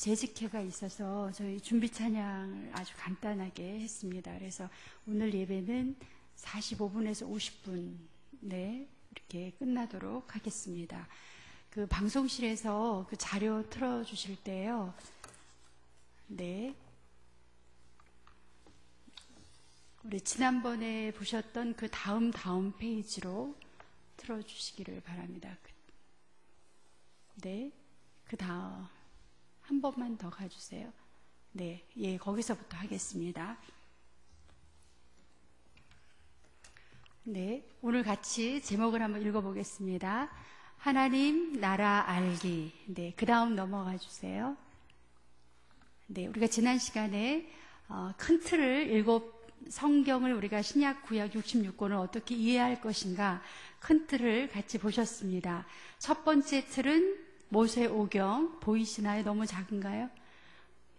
재직회가 있어서 저희 준비 찬양을 아주 간단하게 했습니다. 그래서 오늘 예배는 45분에서 50분 이렇게 끝나도록 하겠습니다. 그 방송실에서 그 자료 틀어주실 때요. 우리 지난번에 보셨던 그 다음 페이지로 틀어주시기를 바랍니다. 그 다음 한 번만 더 가주세요. 거기서부터 하겠습니다. 오늘 같이 제목을 한번 읽어보겠습니다. 하나님 나라 알기. 그 다음 넘어가 주세요. 우리가 지난 시간에 큰 틀을 성경을 우리가 신약 구약 66권을 어떻게 이해할 것인가 큰 틀을 같이 보셨습니다. 첫 번째 틀은 모세오경 보이시나요? 너무 작은가요?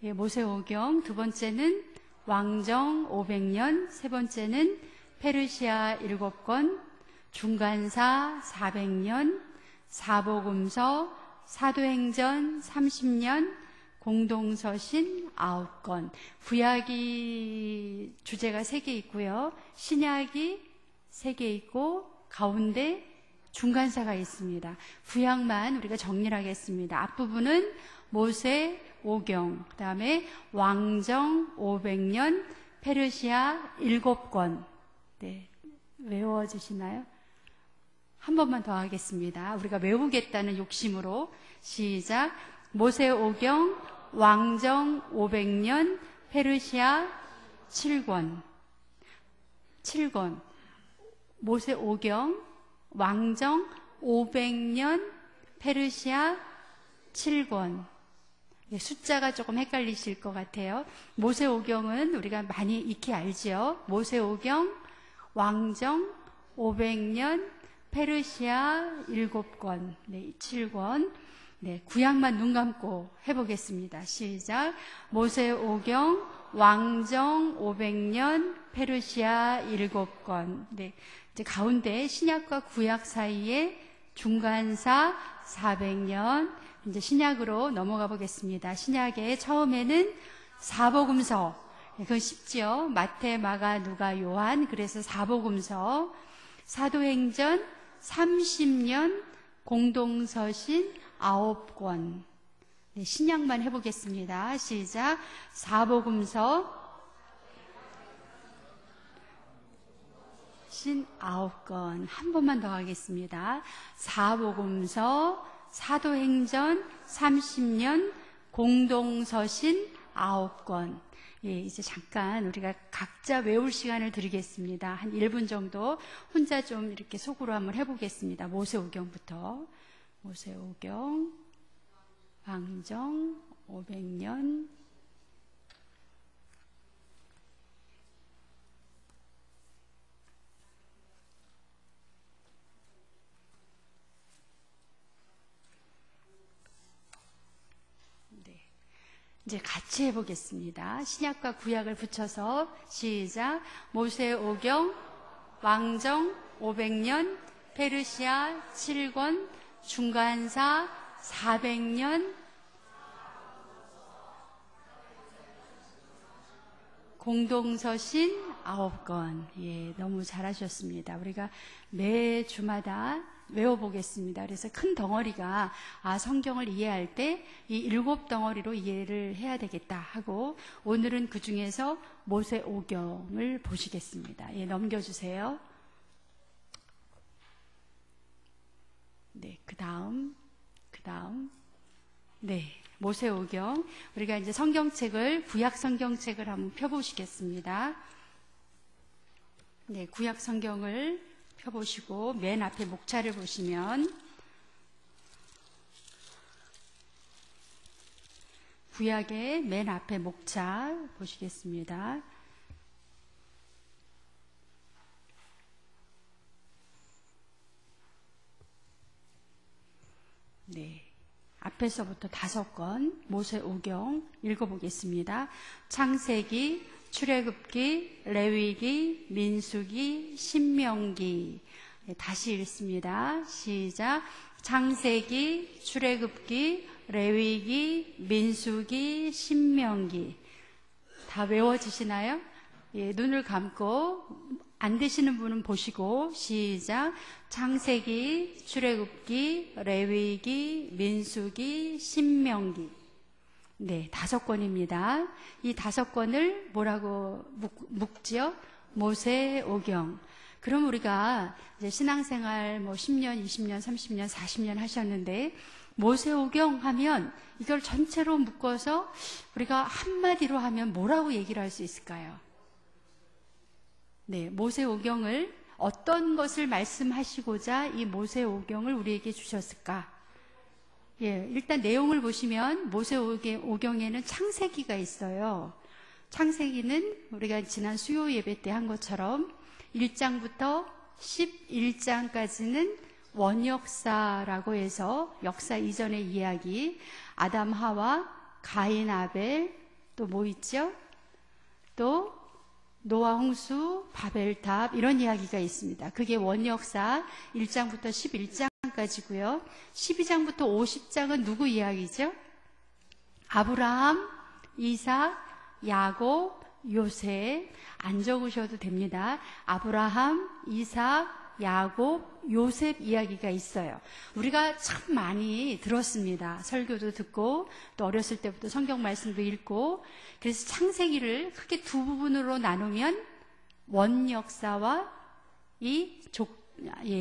모세오경. 두 번째는 왕정 500년. 세 번째는 페르시아 7권, 중간사 400년, 사복음서, 사도행전 30년, 공동서신 9권. 구약이 주제가 3개 있고요. 신약이 3개 있고 가운데 중간사가 있습니다. 구약만 우리가 정리를 하겠습니다. 앞부분은 모세오경, 그 다음에 왕정 500년, 페르시아 7권. 외워지시나요? 한 번만 더 하겠습니다. 우리가 외우겠다는 욕심으로 시작. 모세오경, 왕정 500년, 페르시아 7권. 모세오경, 왕정 500년, 페르시아 7권. 숫자가 조금 헷갈리실 것 같아요. 모세오경은 우리가 많이 익히 알죠. 모세오경, 왕정 500년, 페르시아 7권, 7권. 구약만 눈 감고 해보겠습니다. 시작. 모세오경, 왕정 500년, 페르시아 7권. 이제 가운데 신약과 구약 사이에 중간사 400년. 이제 신약으로 넘어가 보겠습니다. 신약의 처음에는 사복음서. 그건 쉽죠. 마태, 마가, 누가, 요한. 그래서 사복음서. 사도행전 30년, 공동서신 9권. 신약만 해보겠습니다. 시작. 사복음서 신 9권. 한 번만 더 하겠습니다. 사복음서, 사도행전 30년, 공동서신 9권. 이제 잠깐 우리가 각자 외울 시간을 드리겠습니다. 한 1분 정도 혼자 좀 이렇게 속으로 한번 해보겠습니다. 모세오경부터. 모세오경, 왕정 500년, 이제 같이 해보겠습니다. 신약과 구약을 붙여서 시작. 모세오경, 왕정 500년, 페르시아 7권, 중간사 400년, 공동서신 9권. 너무 잘하셨습니다. 우리가 매 주마다 외워보겠습니다. 그래서 큰 덩어리가 성경을 이해할 때 이 7덩어리로 이해를 해야 되겠다 하고 오늘은 그 중에서 모세오경을 보시겠습니다. 넘겨주세요. 그 다음. 모세오경. 우리가 이제 성경책을, 구약 성경책을 한번 펴보시겠습니다. 구약 성경을 펴보시고 맨 앞에 목차를 보시면 구약의 맨 앞에 목차 보시겠습니다. 앞에서부터 5권 모세오경 읽어보겠습니다. 창세기, 출애굽기, 레위기, 민수기, 신명기, 다시 읽습니다. 시작. 창세기, 출애굽기, 레위기, 민수기, 신명기. 다 외워지시나요? 예, 눈을 감고 안 되시는 분은 보시고 시작. 창세기, 출애굽기, 레위기, 민수기, 신명기. 네, 5권입니다. 이 5권을 뭐라고 묶지요? 모세오경. 그럼 우리가 이제 신앙생활 10년, 20년, 30년, 40년 하셨는데 모세오경 하면 이걸 전체로 묶어서 우리가 한마디로 하면 뭐라고 얘기를 할 수 있을까요? 네, 모세오경을 어떤 것을 말씀하시고자 이 모세오경을 우리에게 주셨을까? 예, 일단 내용을 보시면 모세오경에는 창세기가 있어요. 창세기는 우리가 지난 수요 예배 때 한 것처럼 1장부터 11장까지는 원역사라고 해서 역사 이전의 이야기, 아담 하와, 가인 아벨, 또 뭐 있죠? 또 노아 홍수, 바벨탑 이런 이야기가 있습니다. 그게 원역사 1장부터 11장까지고요. 12장부터 50장은 누구 이야기죠? 아브라함, 이삭, 야곱, 요셉. 안 적으셔도 됩니다. 아브라함, 이삭, 야곱, 요셉 이야기가 있어요. 우리가 참 많이 들었습니다. 설교도 듣고 또 어렸을 때부터 성경 말씀도 읽고. 그래서 창세기를 크게 2부분으로 나누면 원역사와 이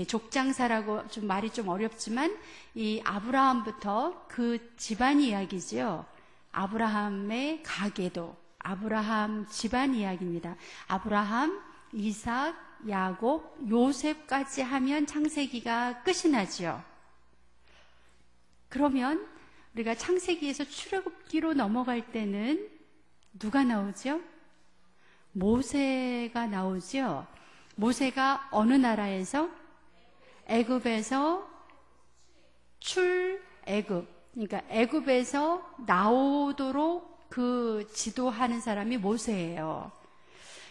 족장사라고 좀 말이 좀 어렵지만 이 아브라함부터 그 집안 이야기죠. 아브라함의 가계도, 아브라함 집안 이야기입니다. 아브라함, 이삭, 야곱, 요셉까지 하면 창세기가 끝이 나지요. 그러면 우리가 창세기에서 출애굽기로 넘어갈 때는 누가 나오죠? 모세가 나오죠. 모세가 어느 나라에서? 애굽에서 출애굽. 그러니까 애굽에서 나오도록 그 지도하는 사람이 모세예요.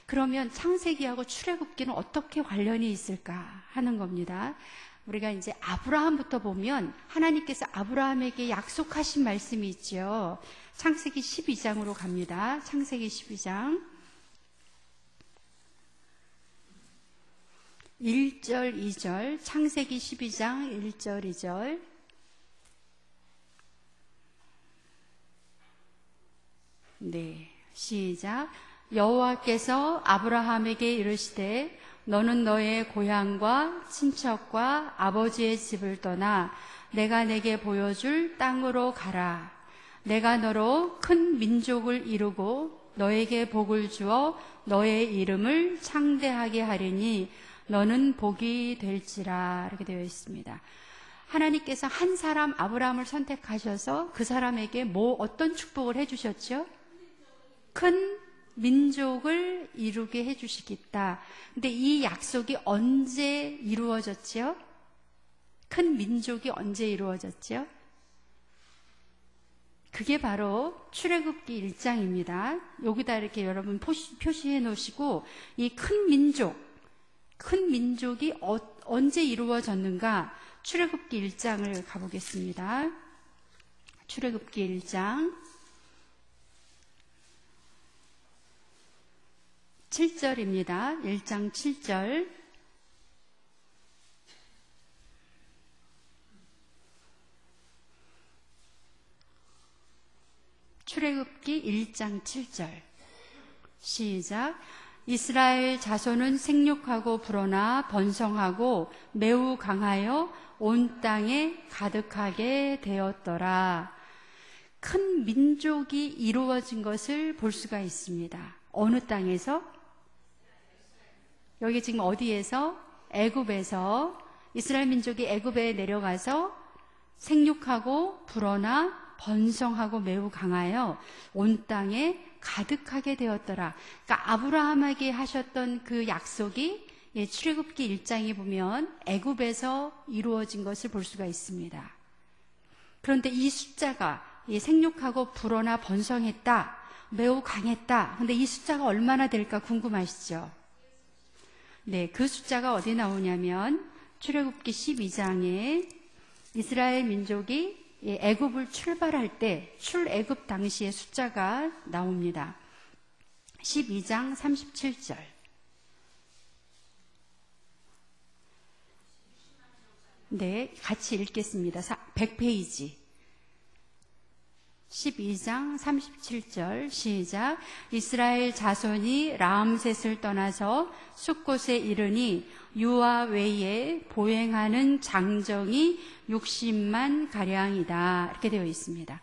그러면 창세기하고 출애굽기는 어떻게 관련이 있을까 하는 겁니다. 우리가 이제 아브라함부터 보면 하나님께서 아브라함에게 약속하신 말씀이 있죠. 창세기 12장으로 갑니다. 창세기 12장 1절 2절, 창세기 12장 1절 2절. 네, 시작. 여호와께서 아브라함에게 이르시되 너는 너의 고향과 친척과 아버지의 집을 떠나 내가 내게 보여줄 땅으로 가라. 내가 너로 큰 민족을 이루고 너에게 복을 주어 너의 이름을 창대하게 하리니 너는 복이 될지라. 이렇게 되어 있습니다. 하나님께서 한 사람 아브라함을 선택하셔서 그 사람에게 어떤 축복을 해주셨죠? 큰 민족을 이루게 해주시겠다. 근데 이 약속이 언제 이루어졌죠? 큰 민족이 언제 이루어졌죠? 그게 바로 출애굽기 1장입니다. 여기다 이렇게 여러분 표시해 놓으시고 이 큰 민족이 언제 이루어졌는가? 출애굽기 1장을 가보겠습니다. 출애굽기 1장 7절입니다. 1장 7절. 출애굽기 1장 7절. 시작. 이스라엘 자손은 생육하고 불어나 번성하고 매우 강하여 온 땅에 가득하게 되었더라. 큰 민족이 이루어진 것을 볼 수가 있습니다. 어느 땅에서? 여기 지금 어디에서? 애굽에서. 이스라엘 민족이 애굽에 내려가서 생육하고 불어나 번성하고 매우 강하여 온 땅에 가득하게 되었더라. 그러니까 아브라함에게 하셨던 그 약속이 출애굽기 1장에 보면 애굽에서 이루어진 것을 볼 수가 있습니다. 그런데 이 숫자가 생육하고 불어나 번성했다, 매우 강했다. 근데 이 숫자가 얼마나 될까 궁금하시죠? 네, 그 숫자가 어디 나오냐면 출애굽기 12장에 이스라엘 민족이 애굽을 출발할 때 출애굽 당시의 숫자가 나옵니다. 12장 37절. 네, 같이 읽겠습니다. 100페이지. 12장 37절 시작. 이스라엘 자손이 라암셋을 떠나서 숫곳에 이르니 유아 외에 보행하는 장정이 60만 가량이다. 이렇게 되어 있습니다.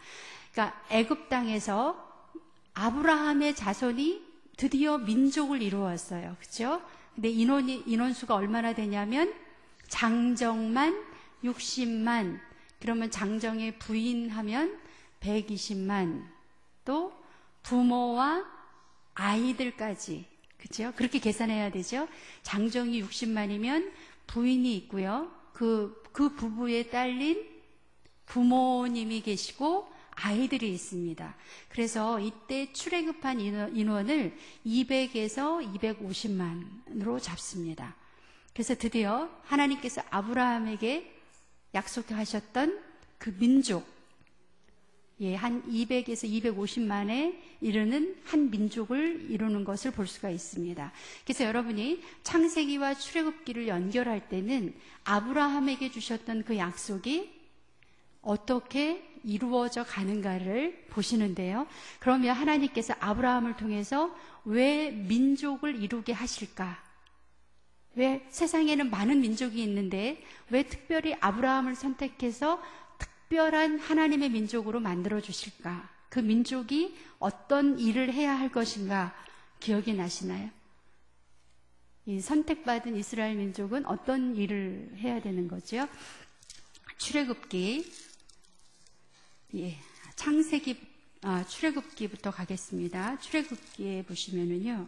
그러니까 애굽 땅에서 아브라함의 자손이 드디어 민족을 이루었어요. 그렇죠? 근데 인원수가 얼마나 되냐면 장정만 60만. 그러면 장정의 부인하면 120만, 또 부모와 아이들까지, 그죠? 그렇게 계산해야 되죠? 장정이 60만이면 부인이 있고요. 그 부부에 딸린 부모님이 계시고 아이들이 있습니다. 그래서 이때 출애굽한 인원을 200에서 250만으로 잡습니다. 그래서 드디어 하나님께서 아브라함에게 약속하셨던 그 민족, 한 200에서 250만에 이르는 한 민족을 이루는 것을 볼 수가 있습니다. 그래서 여러분이 창세기와 출애굽기를 연결할 때는 아브라함에게 주셨던 그 약속이 어떻게 이루어져 가는가를 보시는데요. 그러면 하나님께서 아브라함을 통해서 왜 민족을 이루게 하실까? 왜 세상에는 많은 민족이 있는데 왜 특별히 아브라함을 선택해서 특별한 하나님의 민족으로 만들어 주실까? 그 민족이 어떤 일을 해야 할 것인가 기억이 나시나요? 이 선택받은 이스라엘 민족은 어떤 일을 해야 되는 거죠? 출애굽기, 출애굽기부터 가겠습니다. 출애굽기에 보시면은요,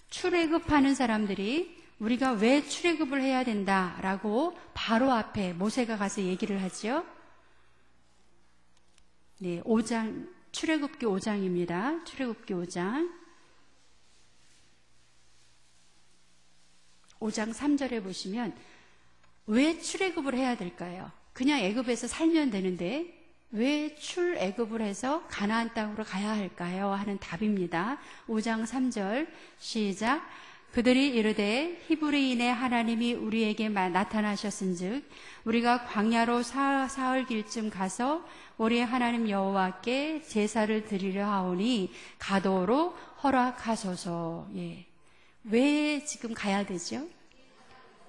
출애굽하는 사람들이 우리가 왜 출애굽을 해야 된다라고 바로 앞에 모세가 가서 얘기를 하죠. 네, 5장, 출애굽기 5장입니다. 출애굽기 5장 3절에 보시면 왜 출애굽을 해야 될까요? 그냥 애굽에서 살면 되는데 왜 출애굽을 해서 가나안 땅으로 가야 할까요? 하는 답입니다. 5장 3절 시작. 그들이 이르되 히브리인의 하나님이 우리에게 나타나셨은즉 우리가 광야로 사흘 길쯤 가서 우리 하나님 여호와께 제사를 드리려 하오니 가도록 허락하소서. 왜 지금 가야 되죠?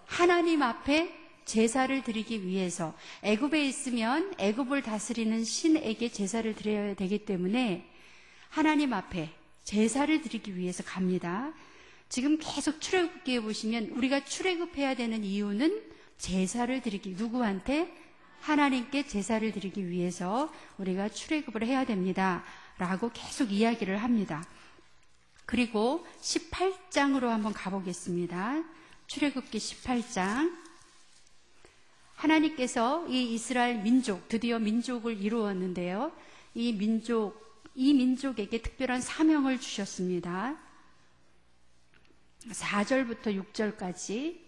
하나님 앞에 제사를 드리기 위해서. 애굽에 있으면 애굽을 다스리는 신에게 제사를 드려야 되기 때문에 하나님 앞에 제사를 드리기 위해서 갑니다. 지금 계속 출애굽기에 보시면 우리가 출애굽해야 되는 이유는 제사를 드리기, 누구한테? 하나님께 제사를 드리기 위해서 우리가 출애굽을 해야 됩니다. 라고 계속 이야기를 합니다. 그리고 18장으로 한번 가보겠습니다. 출애굽기 18장. 하나님께서 이 이스라엘 민족, 드디어 민족을 이루었는데요. 이 민족에게 특별한 사명을 주셨습니다. 4절부터 6절까지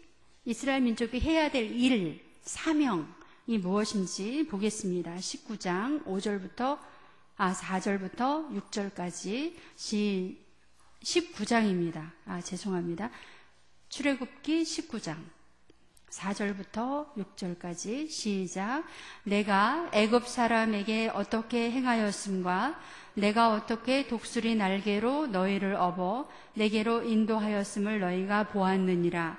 이스라엘 민족이 해야 될 일, 사명이 무엇인지 보겠습니다. 19장 4절부터 6절까지 19장입니다. 죄송합니다. 출애굽기 19장 4절부터 6절까지 시작. 내가 애굽 사람에게 어떻게 행하였음과 내가 어떻게 독수리 날개로 너희를 업어 내게로 인도하였음을 너희가 보았느니라.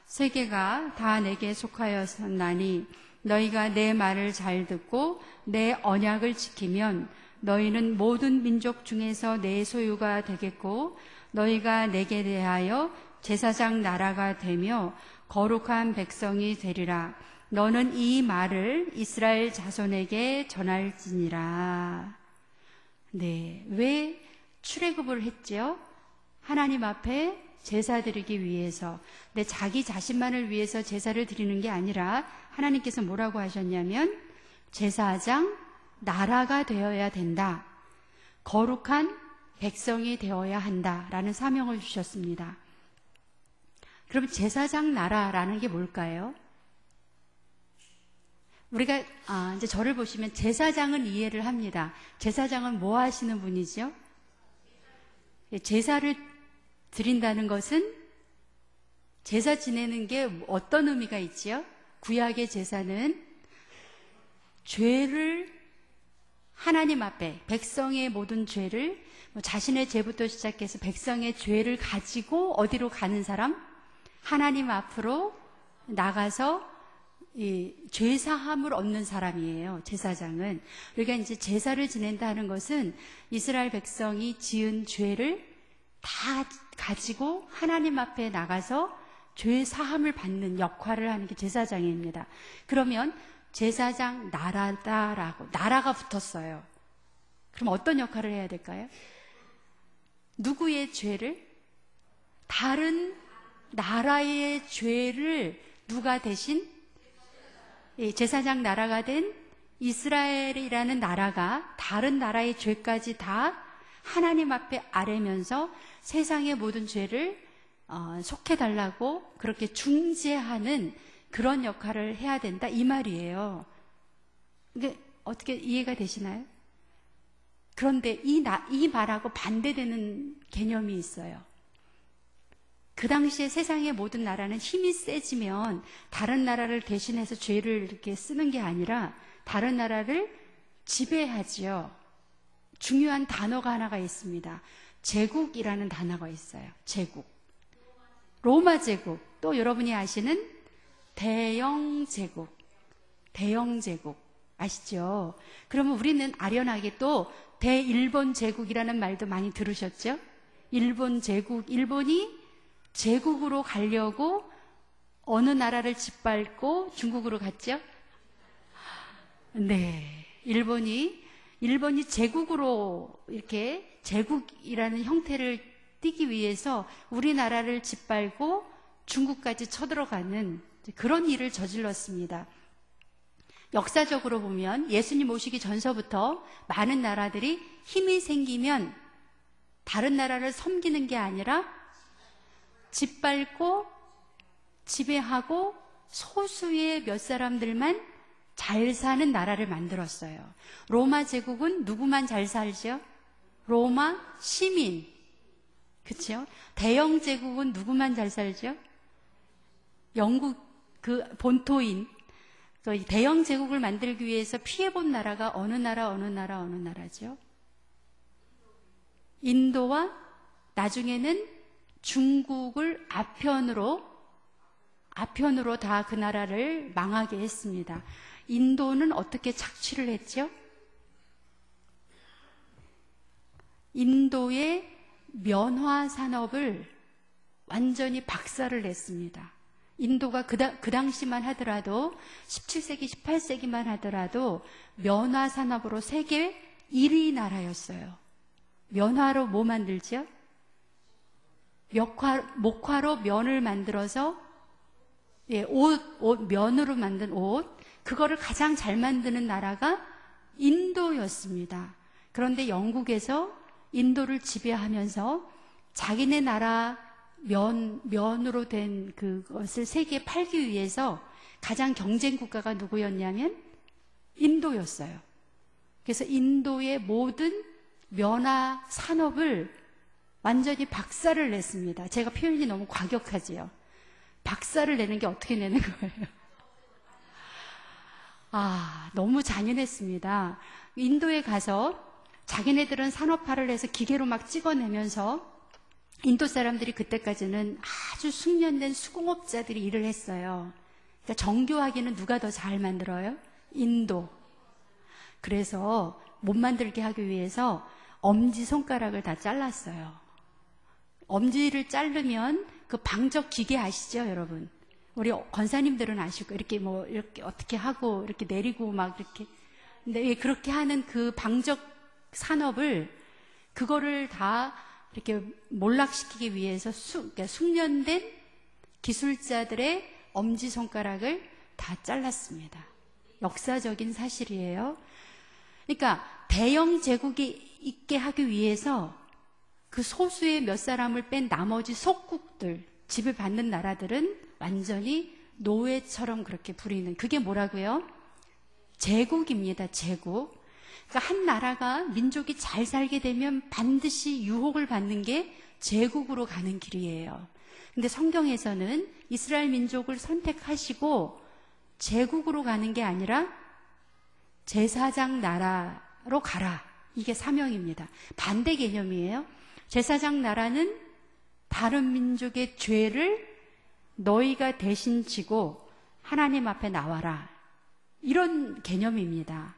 세계가 다 내게 속하였나니 너희가 내 말을 잘 듣고 내 언약을 지키면 너희는 모든 민족 중에서 내 소유가 되겠고 너희가 내게 대하여 제사장 나라가 되며 거룩한 백성이 되리라. 너는 이 말을 이스라엘 자손에게 전할지니라. 네, 왜 출애굽을 했죠? 하나님 앞에 제사 드리기 위해서. 근데 자기 자신만을 위해서 제사를 드리는 게 아니라 하나님께서 뭐라고 하셨냐면 제사장 나라가 되어야 된다. 거룩한 백성이 되어야 한다라는 사명을 주셨습니다. 그럼 제사장 나라라는 게 뭘까요? 우리가 이제 저를 보시면 제사장은 이해를 합니다. 제사장은 뭐 하시는 분이죠? 제사를 드린다는 것은 제사 지내는 게 어떤 의미가 있지요? 구약의 제사는 죄를 하나님 앞에 백성의 모든 죄를 자신의 죄부터 시작해서 백성의 죄를 가지고 어디로 가는 사람? 하나님 앞으로 나가서 이 죄사함을 얻는 사람이에요. 제사장은. 그러니까 이제 제사를 지낸다는 것은 이스라엘 백성이 지은 죄를 다 가지고 하나님 앞에 나가서 죄사함을 받는 역할을 하는 게 제사장입니다. 그러면 제사장 나라다라고 나라가 붙었어요. 그럼 어떤 역할을 해야 될까요? 누구의 죄를? 다른 나라의 죄를 누가 대신? 제사장 나라가 된 이스라엘이라는 나라가 다른 나라의 죄까지 다 하나님 앞에 아뢰면서 세상의 모든 죄를 속해달라고 그렇게 중재하는 그런 역할을 해야 된다 이 말이에요. 이게 어떻게 이해가 되시나요? 그런데 이 말하고 반대되는 개념이 있어요. 그 당시에 세상의 모든 나라는 힘이 세지면 다른 나라를 대신해서 죄를 이렇게 쓰는 게 아니라 다른 나라를 지배하지요. 중요한 단어가 하나가 있습니다. 제국이라는 단어가 있어요. 제국. 로마 제국. 또 여러분이 아시는 대영 제국. 대영 제국. 아시죠? 그러면 우리는 아련하게 또 대일본 제국이라는 말도 많이 들으셨죠? 일본 제국. 일본이 제국으로 가려고 어느 나라를 짓밟고 중국으로 갔죠? 네. 일본이 제국으로 이렇게 제국이라는 형태를 띠기 위해서 우리나라를 짓밟고 중국까지 쳐들어가는 그런 일을 저질렀습니다. 역사적으로 보면 예수님 오시기 전서부터 많은 나라들이 힘이 생기면 다른 나라를 섬기는 게 아니라 짓밟고 지배하고 소수의 몇 사람들만 잘 사는 나라를 만들었어요. 로마 제국은 누구만 잘 살죠? 로마 시민. 그렇죠? 대영 제국은 누구만 잘 살죠? 영국 그 본토인. 대영 제국을 만들기 위해서 피해본 나라가 어느 나라죠? 인도와 나중에는 중국을 아편으로 다 그 나라를 망하게 했습니다. 인도는 어떻게 착취를 했죠? 인도의 면화 산업을 완전히 박살을 냈습니다. 인도가 그 당시만 하더라도 17세기, 18세기만 하더라도 면화 산업으로 세계 1위 나라였어요. 면화로 뭐 만들죠? 목화로 면을 만들어서 면으로 만든 옷, 그거를 가장 잘 만드는 나라가 인도였습니다. 그런데 영국에서 인도를 지배하면서 자기네 나라 면으로 된 그것을 세계에 팔기 위해서 가장 경쟁 국가가 누구였냐면 인도였어요. 그래서 인도의 모든 면화 산업을 완전히 박살을 냈습니다. 제가 표현이 너무 과격하지요. 박살을 내는 게 어떻게 내는 거예요? 너무 잔인했습니다. 인도에 가서 자기네들은 산업화를 해서 기계로 막 찍어내면서 인도 사람들이 그때까지는 아주 숙련된 수공업자들이 일을 했어요. 그러니까 정교하게는 누가 더 잘 만들어요? 인도. 그래서 못 만들게 하기 위해서 엄지손가락을 다 잘랐어요. 엄지를 자르면 그 방적 기계 아시죠, 여러분? 우리 권사님들은 아시고 이렇게 어떻게 하고 이렇게 내리고 막 이렇게. 근데 그렇게 하는 그 방적 산업을 그거를 다 이렇게 몰락시키기 위해서 그러니까 숙련된 기술자들의 엄지손가락을 다 잘랐습니다. 역사적인 사실이에요. 그러니까 대영 제국이 있게 하기 위해서 그 소수의 몇 사람을 뺀 나머지 속국들, 지배받는 나라들은 완전히 노예처럼 그렇게 부리는, 그게 뭐라고요? 제국입니다. 제국. 그러니까 한 나라가 민족이 잘 살게 되면 반드시 유혹을 받는 게 제국으로 가는 길이에요. 근데 성경에서는 이스라엘 민족을 선택하시고 제국으로 가는 게 아니라 제사장 나라로 가라. 이게 사명입니다. 반대 개념이에요. 제사장 나라는 다른 민족의 죄를 너희가 대신 지고 하나님 앞에 나와라. 이런 개념입니다.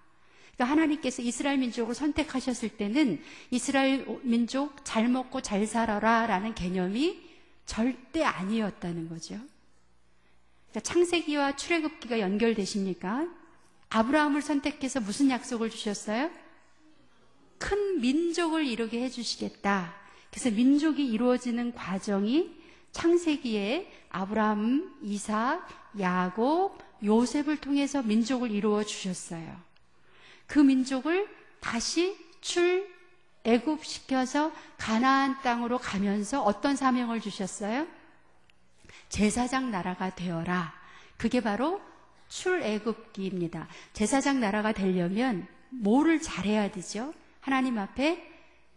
그러니까 하나님께서 이스라엘 민족을 선택하셨을 때는 이스라엘 민족 잘 먹고 잘 살아라 라는 개념이 절대 아니었다는 거죠. 그러니까 창세기와 출애굽기가 연결되십니까? 아브라함을 선택해서 무슨 약속을 주셨어요? 큰 민족을 이루게 해주시겠다. 그래서 민족이 이루어지는 과정이 창세기에 아브라함, 이삭, 야곱, 요셉을 통해서 민족을 이루어 주셨어요. 그 민족을 다시 출애굽시켜서 가나안 땅으로 가면서 어떤 사명을 주셨어요? 제사장 나라가 되어라. 그게 바로 출애굽기입니다. 제사장 나라가 되려면 뭐를 잘해야 되죠? 하나님 앞에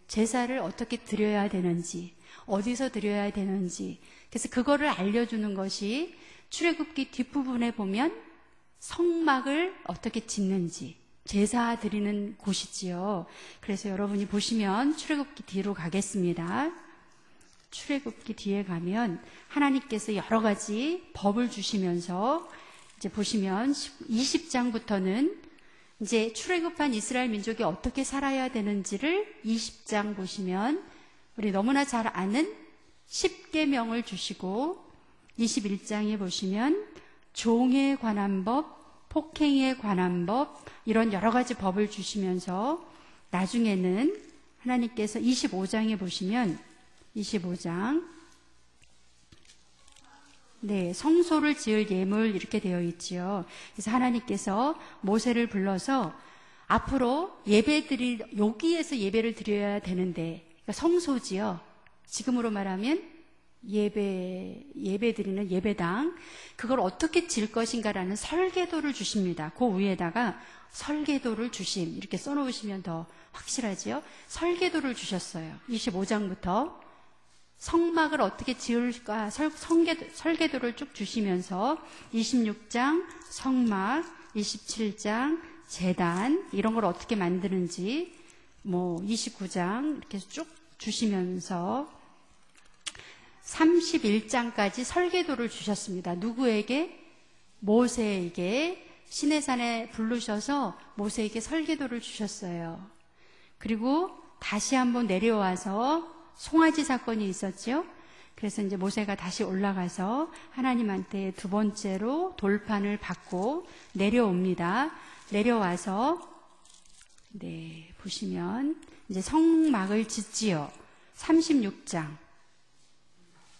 제사를 어떻게 드려야 되는지, 어디서 드려야 되는지, 그래서 그거를 알려주는 것이 출애굽기 뒷부분에 보면 성막을 어떻게 짓는지, 제사 드리는 곳이지요. 그래서 여러분이 보시면 출애굽기 뒤로 가겠습니다. 출애굽기 뒤에 가면 하나님께서 여러 가지 법을 주시면서 이제 보시면 20장부터는 이제 출애굽한 이스라엘 민족이 어떻게 살아야 되는지를 20장 보시면 우리 너무나 잘 아는 10계명을 주시고 21장에 보시면 종에 관한 법, 폭행에 관한 법 이런 여러 가지 법을 주시면서 나중에는 하나님께서 25장에 보시면 25장 성소를 지을 예물 이렇게 되어 있지요. 그래서 하나님께서 모세를 불러서 앞으로 여기에서 예배를 드려야 되는데, 그러니까 성소지요. 지금으로 말하면 예배 드리는 예배당, 그걸 어떻게 질 것인가라는 설계도를 주십니다. 그 위에다가 설계도를 주심 이렇게 써놓으시면 더 확실하지요. 설계도를 주셨어요. 25장부터 성막을 어떻게 지을까 설계도를 쭉 주시면서 26장 성막, 27장 제단 이런 걸 어떻게 만드는지 29장 이렇게 쭉 주시면서 31장까지 설계도를 주셨습니다. 누구에게? 모세에게 시내산에 부르셔서 모세에게 설계도를 주셨어요. 그리고 다시 한번 내려와서 송아지 사건이 있었죠. 그래서 이제 모세가 다시 올라가서 하나님한테 두 번째로 돌판을 받고 내려옵니다. 내려와서 보시면 이제 성막을 짓지요.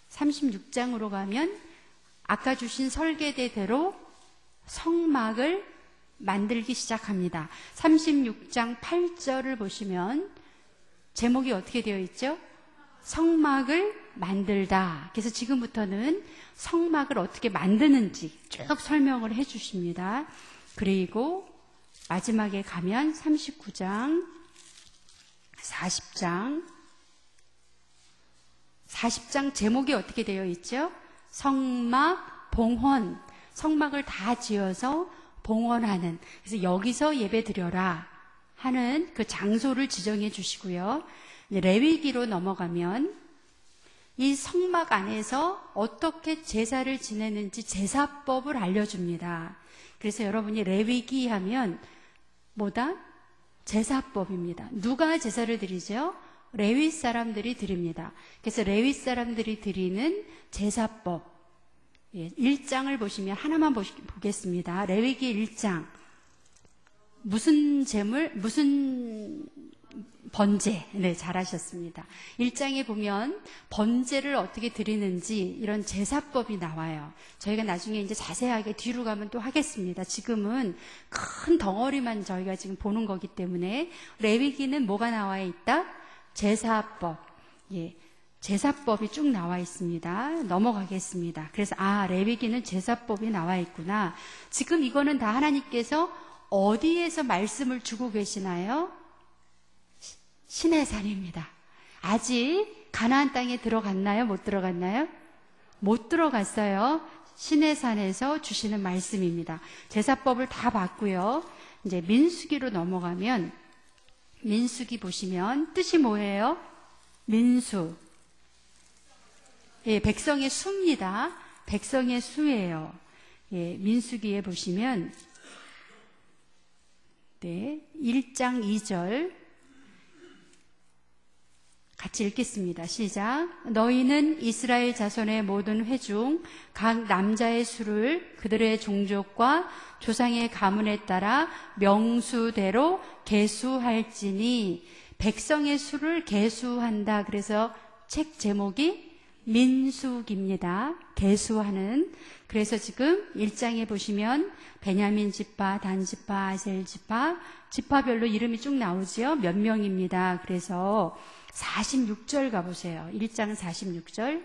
36장으로 가면 아까 주신 설계대대로 성막을 만들기 시작합니다. 36장 8절을 보시면 제목이 어떻게 되어 있죠? 성막을 만들다. 그래서 지금부터는 성막을 어떻게 만드는지 쭉 설명을 해 주십니다. 그리고 마지막에 가면 39장, 40장 제목이 어떻게 되어 있죠? 성막 봉헌. 성막을 다 지어서 봉헌하는. 그래서 여기서 예배 드려라 하는 그 장소를 지정해 주시고요. 레위기로 넘어가면 이 성막 안에서 어떻게 제사를 지내는지 제사법을 알려줍니다. 그래서 여러분이 레위기 하면 뭐다? 제사법입니다. 누가 제사를 드리죠? 레위 사람들이 드립니다. 그래서 레위 사람들이 드리는 제사법 1장을 보시면 하나만 보겠습니다. 레위기 1장 무슨 제물, 무슨 번제. 잘하셨습니다. 1장에 보면 번제를 어떻게 드리는지 이런 제사법이 나와요. 저희가 나중에 이제 자세하게 뒤로 가면 또 하겠습니다. 지금은 큰 덩어리만 저희가 지금 보는 거기 때문에 레위기는 뭐가 나와 있다? 제사법. 제사법이 쭉 나와 있습니다. 넘어가겠습니다. 그래서 레위기는 제사법이 나와 있구나. 지금 이거는 다 하나님께서 어디에서 말씀을 주고 계시나요? 시내산입니다. 아직 가나안 땅에 들어갔나요? 못 들어갔나요? 못 들어갔어요. 시내산에서 주시는 말씀입니다. 제사법을 다 봤고요. 이제 민수기로 넘어가면, 민수기 보시면 뜻이 뭐예요? 민수. 예, 백성의 수입니다. 백성의 수예요. 예, 민수기에 보시면, 네, 1장 2절 같이 읽겠습니다. 시작. 너희는 이스라엘 자손의 모든 회 중 각 남자의 수를 그들의 종족과 조상의 가문에 따라 명수대로 계수할지니. 백성의 수를 계수한다. 그래서 책 제목이 민수기입니다. 계수하는. 그래서 지금 1장에 보시면 베냐민 지파, 단 지파, 아셀 지파, 지파별로 이름이 쭉 나오죠. 몇 명입니다. 그래서 46절 가보세요. 1장 46절.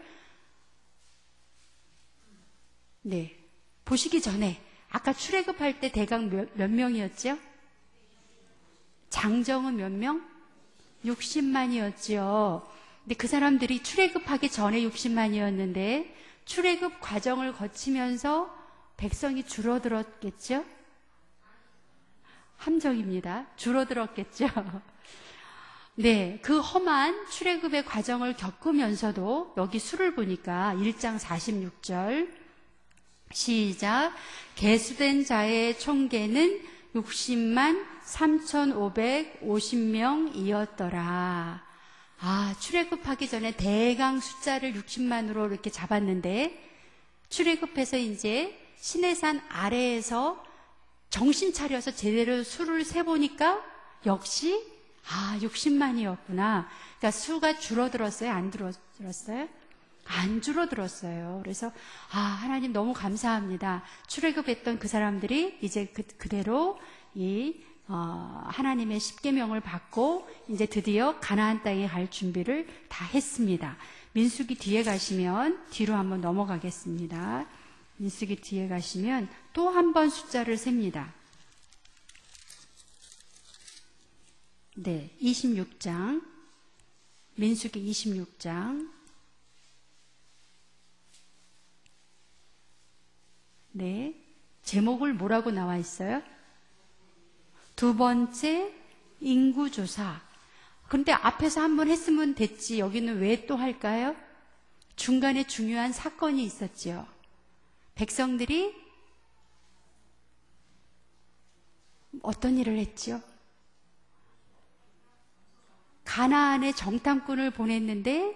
네. 보시기 전에 아까 출애굽할 때 대강 몇 명이었죠? 장정은 몇 명? 60만이었죠. 근데 그 사람들이 출애굽하기 전에 60만이었는데 출애굽 과정을 거치면서 백성이 줄어들었겠죠? 함정입니다. 줄어들었겠죠? 네, 그 험한 출애굽의 과정을 겪으면서도 여기 수를 보니까 1장 46절 시작. 계수된 자의 총계는 60만 3,550명이었더라. 아, 출애굽하기 전에 대강 숫자를 60만으로 이렇게 잡았는데 출애굽해서 이제 시내산 아래에서 정신 차려서 제대로 수를 세보니까 역시 60만이었구나. 그러니까 수가 줄어들었어요? 안 줄어들었어요? 안 줄어들었어요. 그래서 하나님 너무 감사합니다. 출애굽했던 그 사람들이 이제 그대로 하나님의 십계명을 받고 이제 드디어 가나안 땅에 갈 준비를 다 했습니다. 민수기 뒤에 가시면 뒤로 한번 넘어가겠습니다. 민수기 뒤에 가시면 또 한 번 숫자를 셉니다. 네, 26장. 민수기 26장. 네, 제목을 뭐라고 나와 있어요? 두 번째 인구조사. 그런데 앞에서 한 번 했으면 됐지. 여기는 왜 또 할까요? 중간에 중요한 사건이 있었죠. 백성들이 어떤 일을 했죠? 가나안에 정탐꾼을 보냈는데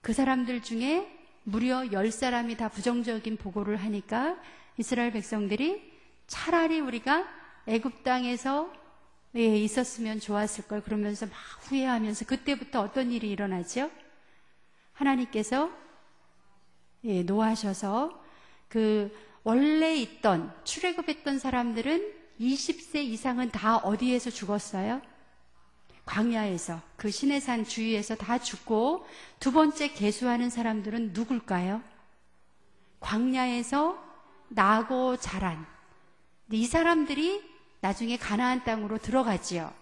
그 사람들 중에 무려 10사람이 다 부정적인 보고를 하니까 이스라엘 백성들이 차라리 우리가 애굽 땅에서 있었으면 좋았을 걸 그러면서 막 후회하면서 그때부터 어떤 일이 일어나죠? 하나님께서 노하셔서 그 원래 있던 출애굽했던 사람들은 20세 이상은 다 어디에서 죽었어요? 광야에서, 그 시내산 주위에서 다 죽고 두 번째 계수하는 사람들은 누굴까요? 광야에서 나고 자란 이 사람들이 나중에 가나안 땅으로 들어가지요.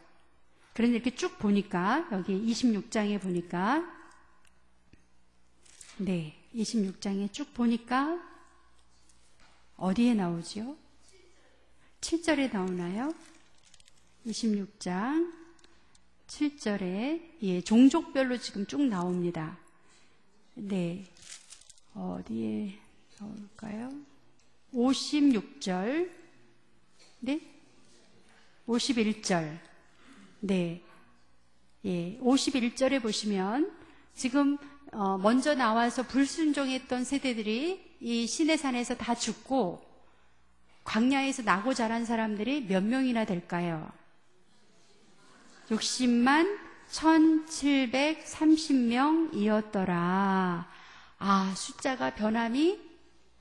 그런데 이렇게 쭉 보니까 여기 26장에 보니까 26장에 쭉 보니까 어디에 나오죠? 7절에 나오나요? 26장 7절에 종족별로 지금 쭉 나옵니다. 네, 어디에 나올까요? 56절, 네, 51절, 네, 51절에 보시면 지금 먼저 나와서 불순종했던 세대들이 이 시내산에서 다 죽고 광야에서 나고 자란 사람들이 몇 명이나 될까요? 60만 1730명이었더라. 숫자가 변함이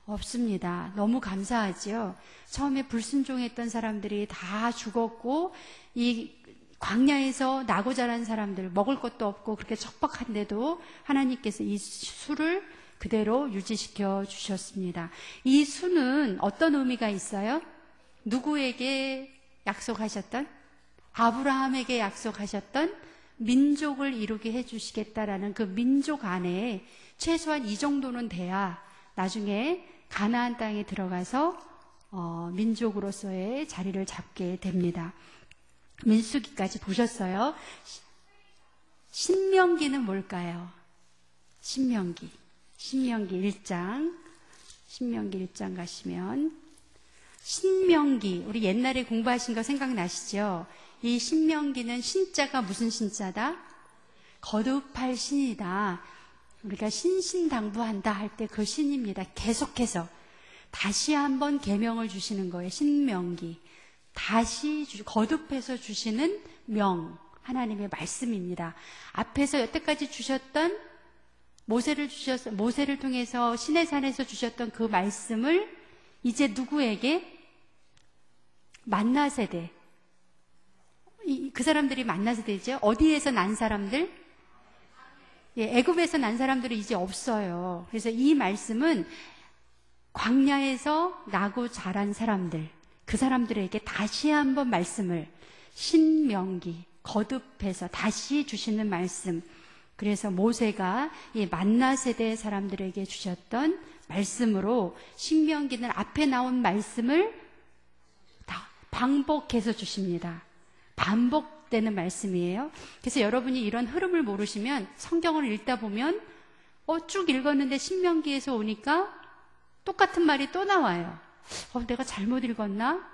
없습니다. 너무 감사하죠. 처음에 불순종했던 사람들이 다 죽었고 이 광야에서 나고 자란 사람들 먹을 것도 없고 그렇게 척박한데도 하나님께서 이 수를 그대로 유지시켜 주셨습니다. 이 수는 어떤 의미가 있어요? 누구에게 약속하셨던, 아브라함에게 약속하셨던 민족을 이루게 해주시겠다라는 그 민족 안에 최소한 이 정도는 돼야 나중에 가나안 땅에 들어가서 민족으로서의 자리를 잡게 됩니다. 민수기까지 보셨어요? 신명기는 뭘까요? 신명기 1장 가시면 신명기, 우리 옛날에 공부하신 거 생각나시죠? 이 신명기는 신자가 무슨 신자다? 거듭할 신이다. 우리가 신신당부한다 할 때 그 신입니다. 계속해서 다시 한번 계명을 주시는 거예요. 신명기. 다시 거듭해서 주시는 명, 하나님의 말씀입니다. 앞에서 여태까지 주셨던 모세를 통해서 시내산에서 주셨던 그 말씀을 이제 누구에게? 만나 세대. 그 사람들이 만나 세대죠. 어디에서 난 사람들? 애굽에서 난 사람들이 이제 없어요. 그래서 이 말씀은 광야에서 나고 자란 사람들, 그 사람들에게 다시 한번 말씀을 신명기, 거듭해서 다시 주시는 말씀. 그래서 모세가 이 만나 세대 사람들에게 주셨던 말씀으로 신명기는 앞에 나온 말씀을 다 반복해서 주십니다. 반복되는 말씀이에요. 그래서 여러분이 이런 흐름을 모르시면 성경을 읽다 보면 쭉 읽었는데 신명기에서 오니까 똑같은 말이 또 나와요. 내가 잘못 읽었나?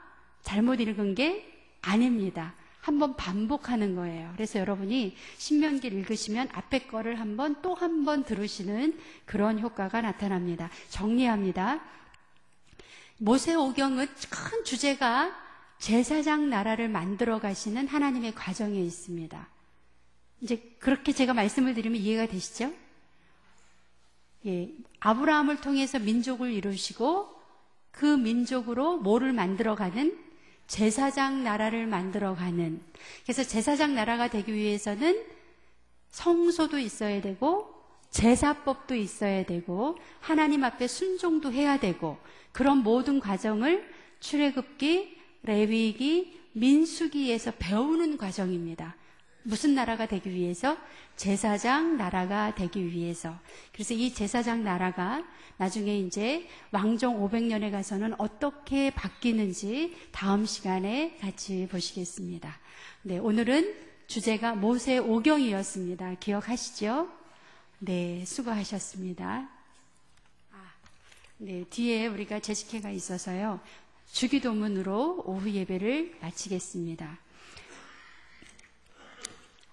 잘못 읽은 게 아닙니다. 한번 반복하는 거예요. 그래서 여러분이 신명기를 읽으시면 앞에 거를 또 한 번 들으시는 그런 효과가 나타납니다. 정리합니다. 모세오경은 큰 주제가 제사장 나라를 만들어 가시는 하나님의 과정에 있습니다. 이제 그렇게 제가 말씀을 드리면 이해가 되시죠? 아브라함을 통해서 민족을 이루시고 그 민족으로 뭐를 만들어가는? 제사장 나라를 만들어가는. 그래서 제사장 나라가 되기 위해서는 성소도 있어야 되고 제사법도 있어야 되고 하나님 앞에 순종도 해야 되고 그런 모든 과정을 출애굽기, 레위기, 민수기에서 배우는 과정입니다. 무슨 나라가 되기 위해서? 제사장 나라가 되기 위해서. 그래서 이 제사장 나라가 나중에 이제 왕정 500년에 가서는 어떻게 바뀌는지 다음 시간에 같이 보시겠습니다. 네, 오늘은 주제가 모세오경이었습니다. 기억하시죠? 네, 수고하셨습니다. 네, 뒤에 우리가 제식회가 있어서요. 주기도문으로 오후 예배를 마치겠습니다.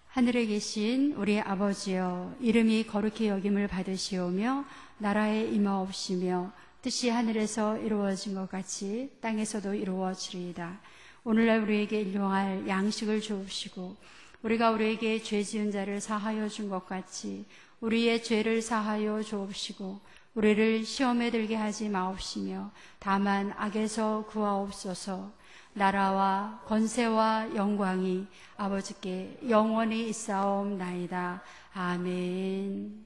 하늘에 계신 우리 아버지여, 이름이 거룩히 여김을 받으시오며 나라에 임하옵시며 뜻이 하늘에서 이루어진 것 같이 땅에서도 이루어지리이다. 오늘날 우리에게 일용할 양식을 주옵시고 우리가 우리에게 죄 지은 자를 사하여 준 것 같이 우리의 죄를 사하여 주옵시고 우리를 시험에 들게 하지 마옵시며 다만 악에서 구하옵소서. 나라와 권세와 영광이 아버지께 영원히 있사옵나이다. 아멘.